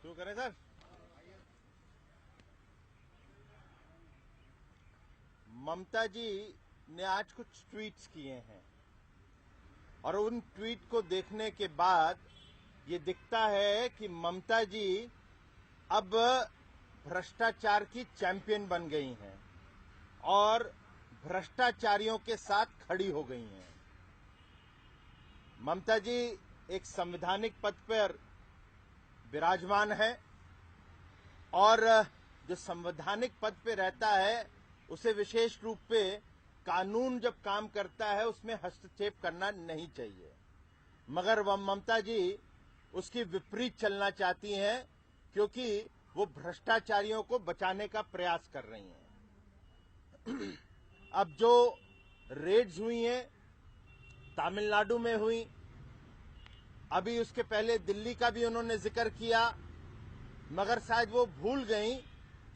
शुरू करें सर। ममता जी ने आज कुछ ट्वीट्स किए हैं और उन ट्वीट को देखने के बाद ये दिखता है कि ममता जी अब भ्रष्टाचार की चैंपियन बन गई हैं और भ्रष्टाचारियों के साथ खड़ी हो गई हैं। ममता जी एक संवैधानिक पद पर विराजमान है और जो संवैधानिक पद पे रहता है उसे विशेष रूप पे कानून जब काम करता है उसमें हस्तक्षेप करना नहीं चाहिए, मगर वह ममता जी उसकी विपरीत चलना चाहती हैं क्योंकि वो भ्रष्टाचारियों को बचाने का प्रयास कर रही हैं। अब जो रेड्स हुई हैं तमिलनाडु में हुई, अभी उसके पहले दिल्ली का भी उन्होंने जिक्र किया, मगर शायद वो भूल गई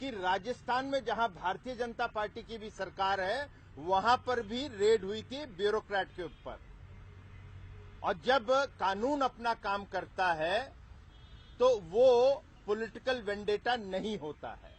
कि राजस्थान में जहां भारतीय जनता पार्टी की भी सरकार है वहां पर भी रेड हुई थी ब्यूरोक्रेट के ऊपर। और जब कानून अपना काम करता है तो वो पॉलिटिकल वेंडेटा नहीं होता है।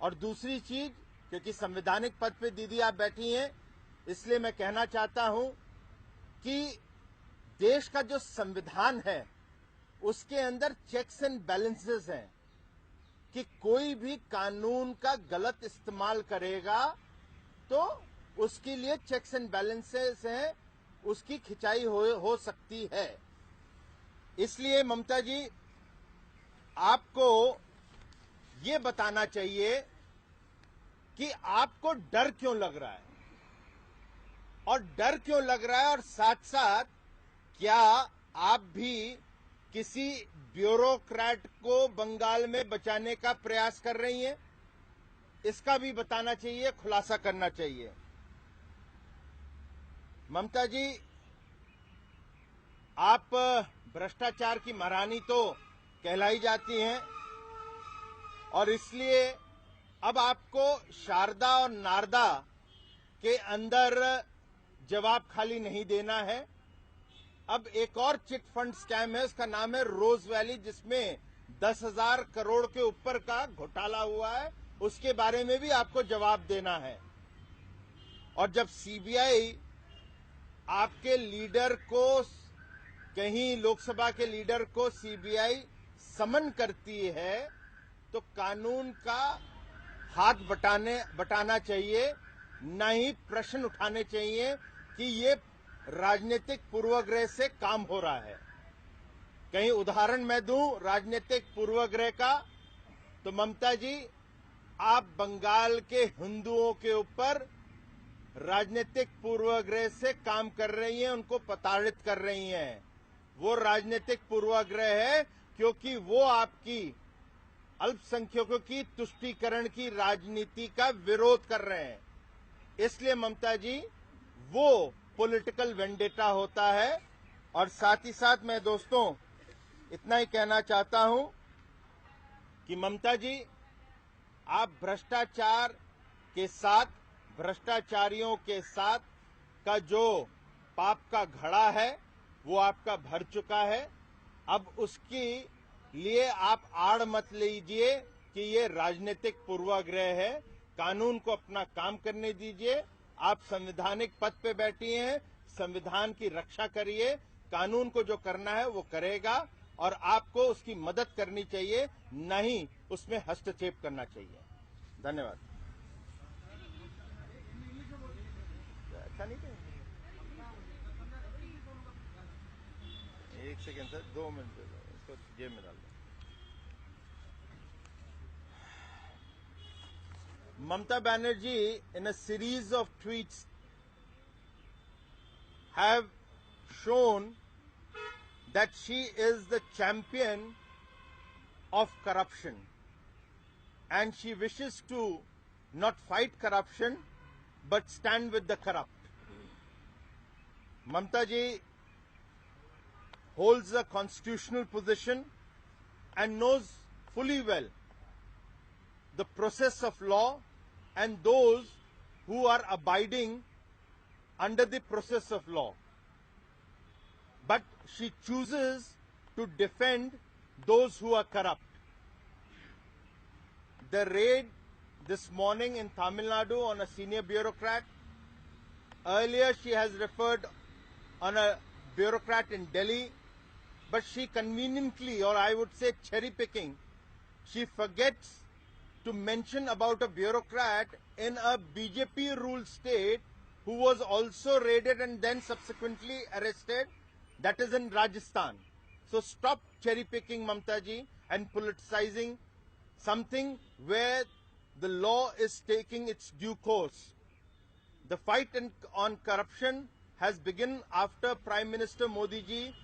और दूसरी चीज, क्योंकि संवैधानिक पद पे दीदी आप बैठी हैं, इसलिए मैं कहना चाहता हूं कि देश का जो संविधान है उसके अंदर चेक्स एंड बैलेंसेस हैं कि कोई भी कानून का गलत इस्तेमाल करेगा तो उसके लिए चेक्स एंड बैलेंसेस हैं, उसकी खिंचाई हो सकती है। इसलिए ममता जी आपको ये बताना चाहिए कि आपको डर क्यों लग रहा है और डर क्यों लग रहा है, और साथ साथ क्या आप भी किसी ब्यूरोक्रेट को बंगाल में बचाने का प्रयास कर रही हैं, इसका भी बताना चाहिए, खुलासा करना चाहिए। ममता जी आप भ्रष्टाचार की महारानी तो कहलाई जाती हैं और इसलिए अब आपको शारदा और नारदा के अंदर जवाब खाली नहीं देना है। अब एक और चिट फंड स्कैम है, उसका नाम है रोज वैली, जिसमें 10,000 करोड़ के ऊपर का घोटाला हुआ है, उसके बारे में भी आपको जवाब देना है। और जब सीबीआई आपके लीडर को, कहीं लोकसभा के लीडर को सीबीआई समन करती है तो कानून का हाथ बटाना चाहिए, न ही प्रश्न उठाने चाहिए कि ये राजनीतिक पूर्वाग्रह से काम हो रहा है। कहीं उदाहरण मैं दूं राजनीतिक पूर्वाग्रह का, तो ममता जी आप बंगाल के हिंदुओं के ऊपर राजनीतिक पूर्वाग्रह से काम कर रही हैं, उनको प्रताड़ित कर रही हैं। वो राजनीतिक पूर्वाग्रह है क्योंकि वो आपकी अल्पसंख्यकों की तुष्टीकरण की राजनीति का विरोध कर रहे हैं। इसलिए ममता जी वो पॉलिटिकल वेंडेटा होता है। और साथ ही साथ मैं दोस्तों इतना ही कहना चाहता हूं कि ममता जी आप भ्रष्टाचार के साथ, भ्रष्टाचारियों के साथ का जो पाप का घड़ा है वो आपका भर चुका है। अब उसकी लिए आप आड़ मत लीजिए कि ये राजनीतिक पूर्वाग्रह है। कानून को अपना काम करने दीजिए। आप संवैधानिक पद पे बैठी हैं, संविधान की रक्षा करिए, कानून को जो करना है वो करेगा और आपको उसकी मदद करनी चाहिए, नहीं उसमें हस्तक्षेप करना चाहिए। धन्यवाद। अच्छा नहीं थे? एक सेकेंड सर, 2 मिनट इसको जेब में डाल दो। Mamata Banerjee, in a series of tweets, have shown that she is the champion of corruption and she wishes to not fight corruption but stand with the corrupt. Mamata ji holds a constitutional position and knows fully well the process of law and those who are abiding under the process of law. but she chooses to defend those who are corrupt. The raid this morning in Tamil Nadu on a senior bureaucrat. Earlier she has referred on a bureaucrat in Delhi, but she conveniently, or I would say cherry picking, she forgets to mention about a bureaucrat in a BJP ruled state who was also raided and then subsequently arrested. That is in Rajasthan. So stop cherry picking, Mamta ji, and politicizing something where the law is taking its due course. The fight on corruption has begun after Prime Minister Modi ji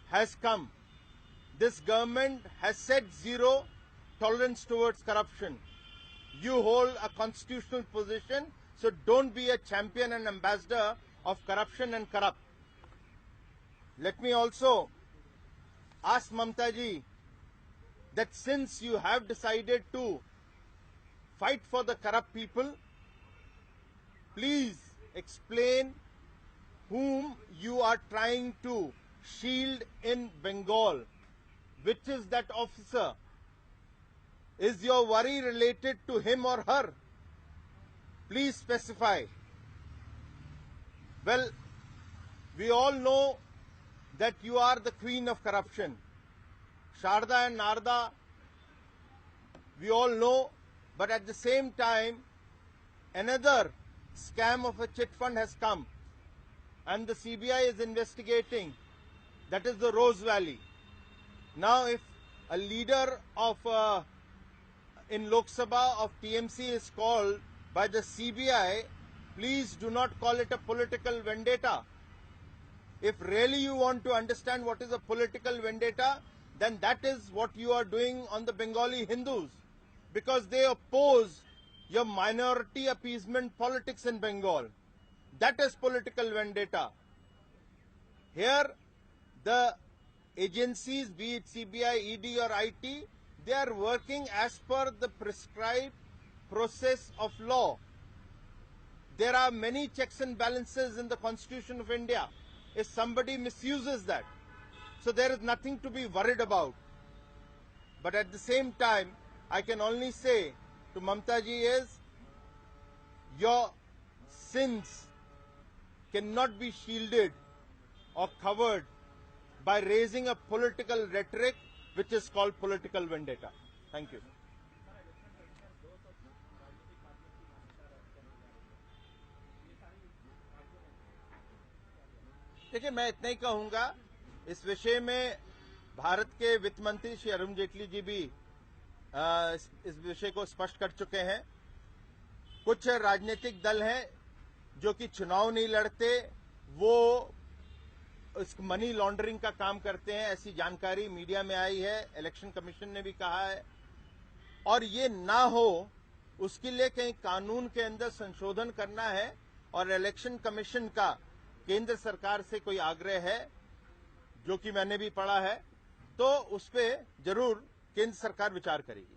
has come. This government has said zero tolerance towards corruption. You hold a constitutional position, so don't be a champion and ambassador of corruption and corrupt. Let me also ask Mamta ji that since you have decided to fight for the corrupt people, please explain whom you are trying to shield in Bengal. Which is that officer? Is your worry related to him or her? Please specify. Well, we all know that you are the queen of corruption. Sharda and Narda, we all know, but at the same time, another scam of a chit fund has come and the CBI is investigating. That is the Rose Valley. Now, if a leader of in Lok Sabha of TMC is called by the CBI, please do not call it a political vendetta. If really you want to understand what is a political vendetta, then that is what you are doing on the Bengali Hindus, because they oppose your minority appeasement politics in Bengal. That is political vendetta. Here, the agencies, be it CBI, ED or IT, they are working as per the prescribed process of law. There are many checks and balances in the Constitution of India. If somebody misuses that, so there is nothing to be worried about. But at the same time, I can only say to Mamta ji is, your sins cannot be shielded or covered by raising a political rhetoric which is called political vendetta. Thank you. देखिए, मैं इतना ही कहूंगा, इस विषय में भारत के वित्त मंत्री श्री अरुण जेटली जी भी इस विषय को स्पष्ट कर चुके हैं। कुछ राजनीतिक दल हैं जो कि चुनाव नहीं लड़ते, वो इस मनी लॉन्ड्रिंग का काम करते हैं, ऐसी जानकारी मीडिया में आई है, इलेक्शन कमीशन ने भी कहा है। और ये ना हो उसके लिए कहीं कानून के अंदर संशोधन करना है और इलेक्शन कमीशन का केंद्र सरकार से कोई आग्रह है, जो कि मैंने भी पढ़ा है, तो उस पर जरूर केंद्र सरकार विचार करेगी।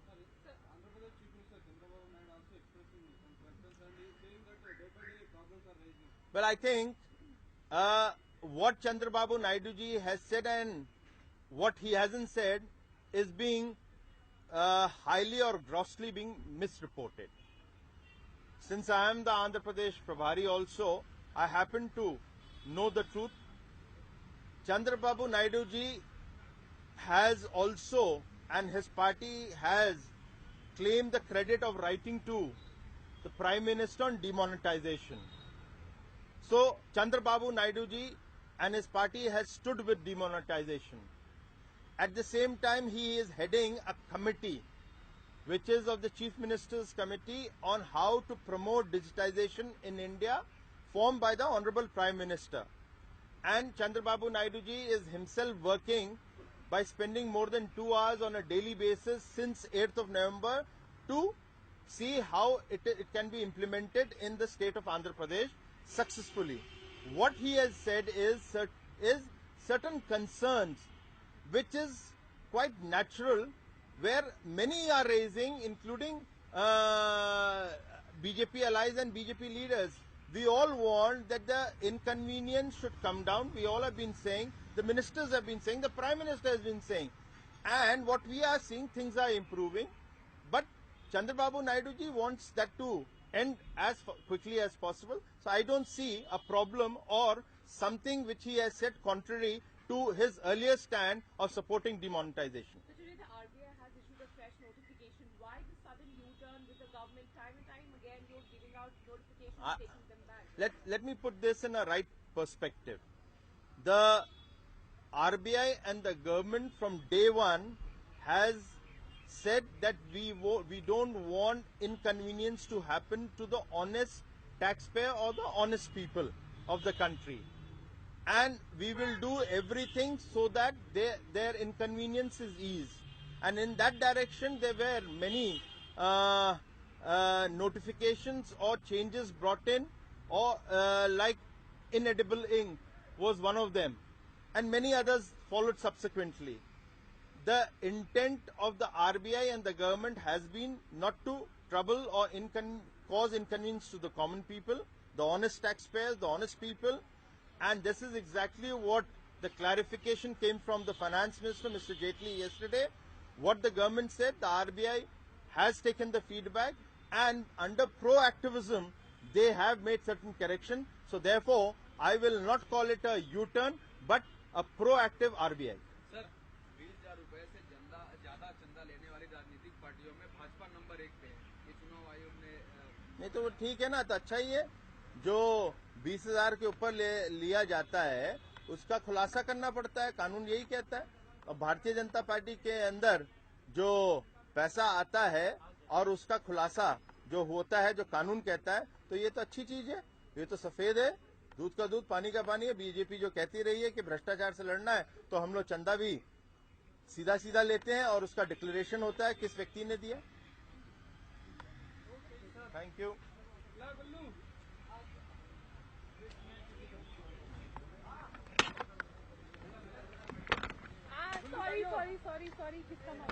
Well, I think what Chandrababu Naidu ji has said and what he hasn't said is being highly or grossly being misreported. Since I am the Andhra Pradesh Prabhari also, I happen to know the truth. Chandrababu Naidu ji has also, and his party has claimed the credit of writing to the Prime Minister on demonetization. So, Chandrababu Naidu ji and his party has stood with demonetization. At the same time, he is heading a committee, which is of the Chief Minister's Committee on how to promote digitization in India, formed by the Honorable Prime Minister. And Chandrababu Naidu ji is himself working by spending more than 2 hours on a daily basis since 8th of November to see how it can be implemented in the state of Andhra Pradesh successfully. What he has said is certain concerns, which is quite natural, where many are raising, including BJP allies and BJP leaders, we all want that the inconvenience should come down. We all have been saying, the ministers have been saying, the Prime Minister has been saying. And what we are seeing, things are improving. But Chandrababu Naidu ji wants that to end as quickly as possible. So I don't see a problem or something which he has said contrary to his earlier stand of supporting demonetization. So today the RBI has issued a fresh notification. Why the sudden U-turn with the government? Time and time again you're giving out notifications, taking them back. Let me put this in a right perspective. The RBI and the government from day one has said that we don't want inconvenience to happen to the honest taxpayer or the honest people of the country. And we will do everything so that their inconvenience is eased. And in that direction, there were many notifications or changes brought in, or like inedible ink was one of them, and many others followed subsequently. The intent of the RBI and the government has been not to trouble or cause inconvenience to the common people, the honest taxpayers, the honest people. And this is exactly what the clarification came from the Finance Minister, Mr. Jaitley, yesterday. What the government said, the RBI has taken the feedback, and under proactivism, they have made certain correction. So therefore, I will not call it a U-turn, but a proactive RBI. Sir, 20,000 रुपए से ज्यादा चंदा लेने वाली राजनीतिक पार्टियों में Bhajpa number 1 पे है। ये चुनाव आयोग ने नहीं तो वो ठीक है ना, तो अच्छा ही है। जो 20,000 के ऊपर लिया जाता है उसका खुलासा करना पड़ता है, कानून यही कहता है। और भारतीय जनता पार्टी के अंदर जो पैसा आता है और उसका खुलासा जो होता है, जो कानून कहता है, तो ये तो अच्छी चीज है, ये तो सफेद है, दूध का दूध पानी का पानी है। बीजेपी जो कहती रही है कि भ्रष्टाचार से लड़ना है, तो हम लोग चंदा भी सीधा सीधा लेते हैं और उसका डिक्लेरेशन होता है किस व्यक्ति ने दिया। Thank you. Sorry, किसका नाम?